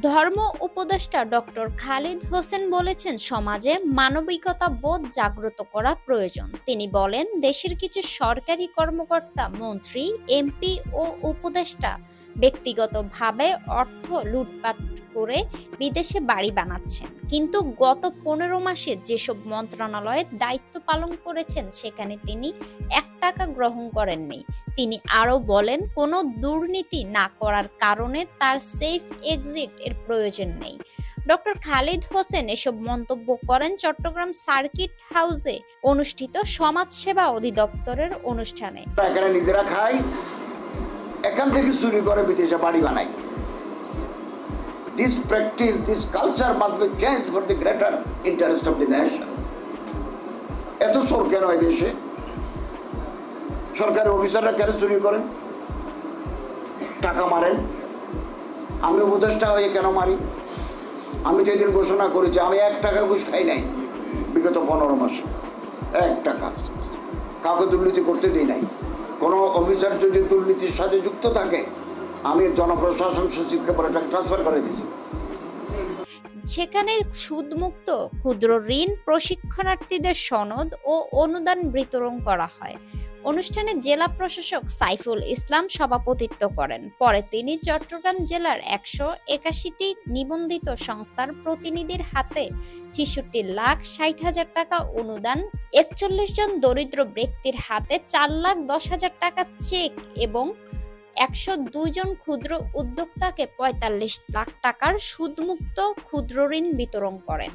ধর্ম উপদেষ্টা ডক্টর খালিদ হোসেন বলেছেন, সমাজে মানবিকতা বোধ জাগ্রত করা প্রয়োজন। তিনি বলেন, দেশের কিছু সরকারি কর্মকর্তা, মন্ত্রী, এমপি ও উপদেষ্টা ব্যক্তিগতভাবে অর্থ লুটপাট করে বিদেশে বাড়ি বানাচ্ছেন, কিন্তু গত 15 মাসে যেসব মন্ত্রণালয়ে দায়িত্ব পালন করেছেন সেখানে তিনি 1 টাকা গ্রহণ করেননি। তিনি আরও বলেন, কোনো দুর্নীতি না করার কারণে তার সেফ এক্সিট এর প্রয়োজন নেই। ডক্টর খালিদ হোসেন এসব মন্তব্য করেন চট্টগ্রাম সার্কিট হাউসে অনুষ্ঠিত সমাজসেবা অধিদপ্তরের অনুষ্ঠানে। এখানে নিজেরা খাই, এখান থেকে চুরি করে বিদেশে বাড়ি বানাই। This practice, this culture must be changed for the greater interest of the nation. এত চোর কেন হয় দেশে? সরকারি অফিসাররা কেন চুরি করেন, টাকা মারেন? আমি উপদেষ্টা হয়ে কেন মারি? আমি যেদিন ঘোষণা করি যে আমি 1 টাকা ঘুষ খাই নাই বিগত 15 মাসে, 1 টাকা কাউকে দুর্নীতি করতে দিই নাই। কোনো অফিসার যদি দুর্নীতির সাথে যুক্ত থাকে, আমি জনপ্রশাসন সচিবকে পরে ট্রান্সফার করে দিয়েছি। সেখানে সুদমুক্ত ক্ষুদ্র ঋণ প্রশিক্ষণার্থীদের সনদ ও অনুদান বিতরণ করা হয়। অনুষ্ঠানে জেলা প্রশাসক সাইফুল ইসলাম সভাপতিত্ব করেন। পরে তিনি চট্টগ্রাম জেলার 181টি নিবন্ধিত সংস্থার প্রতিনিধির হাতে 66,60,000 টাকা অনুদান, 41 জন দরিদ্র ব্যক্তির হাতে 4,10,000 টাকা চেক এবং 102 জন ক্ষুদ্র উদ্যোক্তাকে 45 লাখ টাকার সুদমুক্ত ক্ষুদ্র ঋণ বিতরণ করেন।